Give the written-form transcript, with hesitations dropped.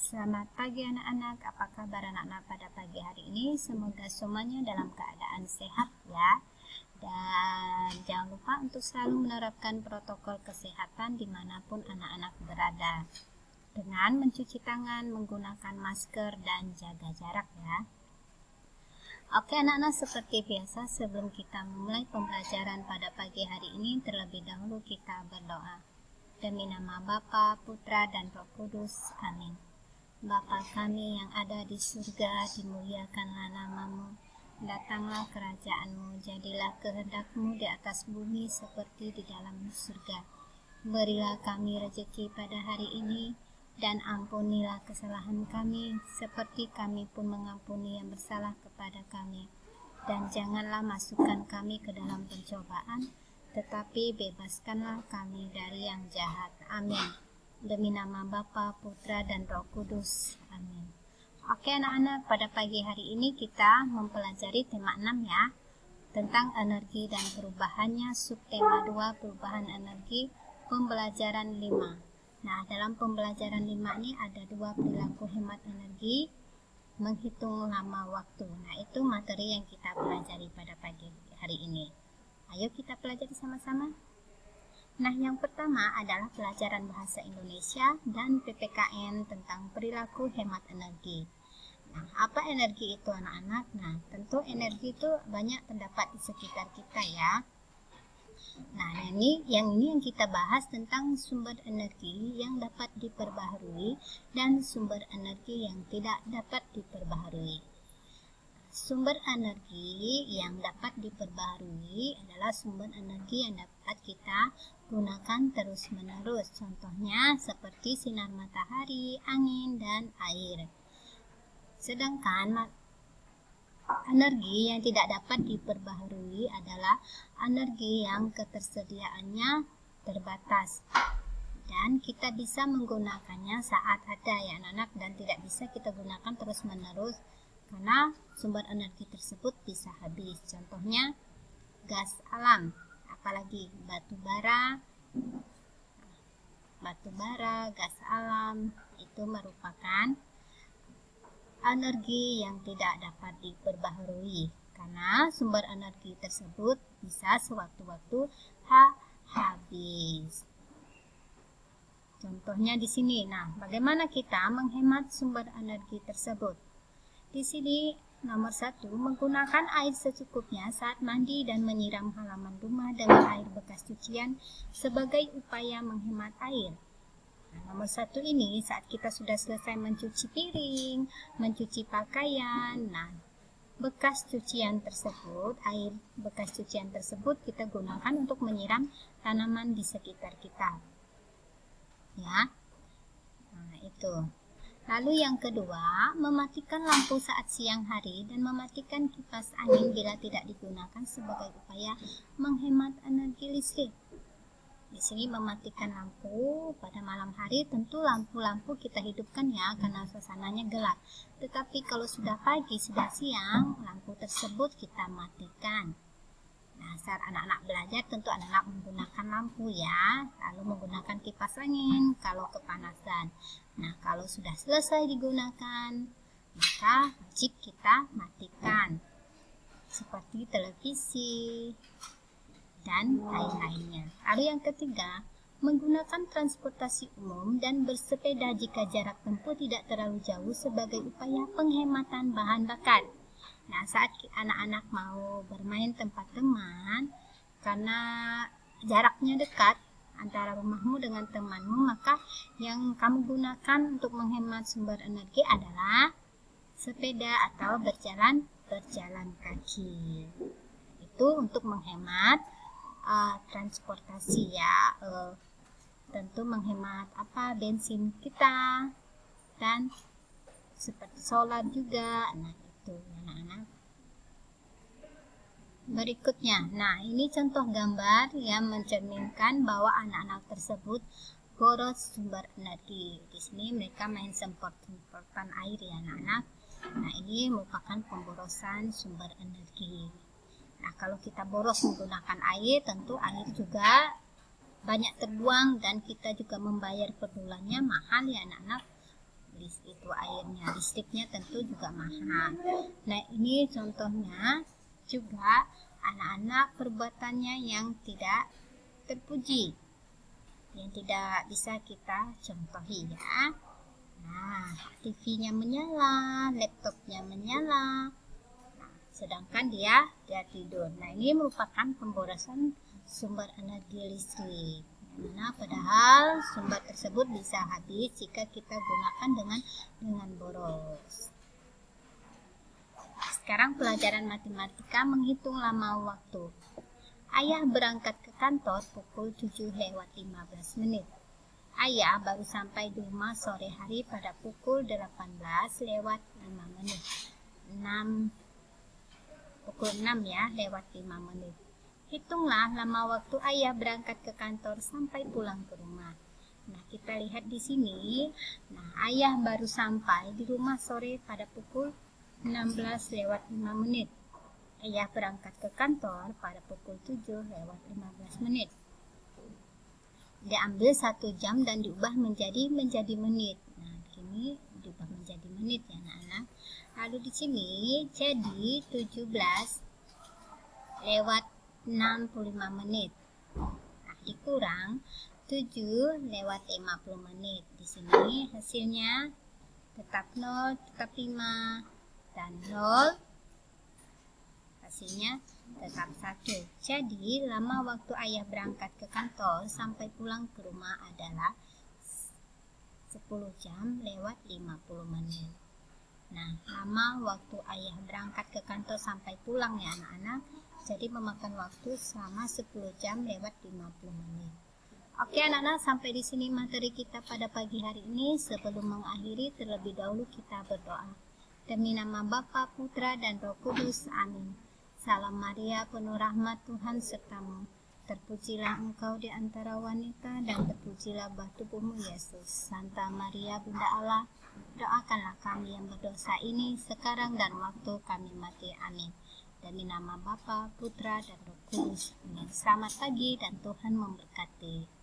Selamat pagi anak-anak, apa kabar anak-anak pada pagi hari ini? Semoga semuanya dalam keadaan sehat ya. Dan jangan lupa untuk selalu menerapkan protokol kesehatan dimanapun anak-anak berada. Dengan mencuci tangan, menggunakan masker, dan jaga jarak ya. Oke anak-anak, seperti biasa sebelum kita memulai pembelajaran pada pagi hari ini, terlebih dahulu kita berdoa. Demi nama Bapa, Putra, dan Roh Kudus. Amin. Bapa kami yang ada di surga, dimuliakanlah namamu. Datanglah kerajaanmu, jadilah kehendakmu di atas bumi seperti di dalam surga. Berilah kami rezeki pada hari ini, dan ampunilah kesalahan kami, seperti kami pun mengampuni yang bersalah kepada kami. Dan janganlah masukkan kami ke dalam pencobaan, tetapi bebaskanlah kami dari yang jahat. Amin. Demi nama Bapa, Putra, dan Roh Kudus. Amin. Oke anak-anak, pada pagi hari ini kita mempelajari tema 6 ya, tentang energi dan perubahannya, subtema 2 perubahan energi, pembelajaran 5. Nah, dalam pembelajaran 5 ini ada 2 perilaku hemat energi, menghitung lama waktu. Nah, itu materi yang kita pelajari pada pagi hari ini. Ayo kita pelajari sama-sama. Nah, yang pertama adalah pelajaran bahasa Indonesia dan PPKN tentang perilaku hemat energi. Nah, apa energi itu anak-anak? Nah, tentu energi itu banyak terdapat di sekitar kita ya. Nah, ini yang kita bahas tentang sumber energi yang dapat diperbaharui dan sumber energi yang tidak dapat diperbaharui. Sumber energi yang dapat diperbaharui adalah sumber energi yang dapat kita gunakan terus-menerus. Contohnya seperti sinar matahari, angin, dan air. Sedangkan energi yang tidak dapat diperbaharui adalah energi yang ketersediaannya terbatas. Dan kita bisa menggunakannya saat ada ya anak-anak, dan tidak bisa kita gunakan terus-menerus karena sumber energi tersebut bisa habis. Contohnya gas alam, apalagi batu bara, gas alam itu merupakan energi yang tidak dapat diperbaharui karena sumber energi tersebut bisa sewaktu-waktu habis. Contohnya di sini. Nah, bagaimana kita menghemat sumber energi tersebut? Di sini nomor 1, menggunakan air secukupnya saat mandi dan menyiram halaman rumah dengan air bekas cucian sebagai upaya menghemat air. Nah, nomor 1 ini saat kita sudah selesai mencuci piring, mencuci pakaian, nah bekas cucian tersebut, air bekas cucian tersebut kita gunakan untuk menyiram tanaman di sekitar kita. Ya. Nah, itu. Lalu yang kedua, mematikan lampu saat siang hari dan mematikan kipas angin bila tidak digunakan sebagai upaya menghemat energi listrik. Di sini mematikan lampu pada malam hari, tentu lampu-lampu kita hidupkan ya karena suasananya gelap. Tetapi kalau sudah pagi, sudah siang, lampu tersebut kita matikan. Nah, saat anak-anak belajar tentu anak-anak menggunakan lampu ya, lalu menggunakan kipas angin kalau kepanasan. Nah, kalau sudah selesai digunakan, maka wajib kita matikan. Seperti televisi dan lain-lainnya. Lalu yang ketiga, menggunakan transportasi umum dan bersepeda jika jarak tempuh tidak terlalu jauh sebagai upaya penghematan bahan bakar. Nah, saat anak-anak mau bermain tempat teman, karena jaraknya dekat antara rumahmu dengan temanmu, maka yang kamu gunakan untuk menghemat sumber energi adalah sepeda atau berjalan kaki. Itu untuk menghemat transportasi ya, tentu menghemat bensin kita dan seperti solar juga. Nah, itu anak-anak. Berikutnya, nah ini contoh gambar yang mencerminkan bahwa anak-anak tersebut boros sumber energi. Di sini mereka main semprot-semprotan air ya anak-anak. Nah, ini merupakan pemborosan sumber energi. Nah, kalau kita boros menggunakan air, tentu air juga banyak terbuang dan kita juga membayar per bulannya mahal ya anak-anak. itu airnya, listriknya tentu juga mahal. Nah, ini contohnya juga anak-anak perbuatannya yang tidak terpuji, yang tidak bisa kita contohi ya. Nah, TV-nya menyala, laptopnya menyala, sedangkan dia tidur. Nah, ini merupakan pemborosan sumber energi listrik. Nah, padahal sumber tersebut bisa habis jika kita gunakan dengan boros. Sekarang pelajaran matematika menghitung lama waktu. Ayah berangkat ke kantor pukul 7:15. Ayah baru sampai di rumah sore hari pada pukul 18:05. Pukul 6 ya, lewat 5 menit. Hitunglah lama waktu ayah berangkat ke kantor sampai pulang ke rumah. Nah, kita lihat di sini. Nah, ayah baru sampai di rumah sore pada pukul 16:05. Ayah berangkat ke kantor pada pukul 7:15. Diambil 1 jam dan diubah menjadi menit. Nah, di sini diubah menjadi menit ya anak-anak. Lalu di sini jadi 17:65 menit. Nah, dikurang 7:50 menit. Di sini hasilnya tetap 0, tetap 5, dan 0 hasilnya tetap 1. Jadi lama waktu ayah berangkat ke kantor sampai pulang ke rumah adalah 10 jam lewat 50 menit. Nah, lama waktu ayah berangkat ke kantor sampai pulang ya anak-anak, jadi memakan waktu selama 10 jam lewat 50 menit. Oke anak-anak, sampai di sini materi kita pada pagi hari ini. Sebelum mengakhiri, terlebih dahulu kita berdoa. Demi nama Bapa, Putra, dan Roh Kudus. Amin. Salam Maria, penuh rahmat Tuhan sertamu. Terpujilah engkau di antara wanita, dan terpujilah buah tubuhmu Yesus. Santa Maria, Bunda Allah, doakanlah kami yang berdosa ini sekarang dan waktu kami mati. Amin. Demi nama Bapa, Putra, dan Roh Kudus. Amin. Selamat pagi dan Tuhan memberkati.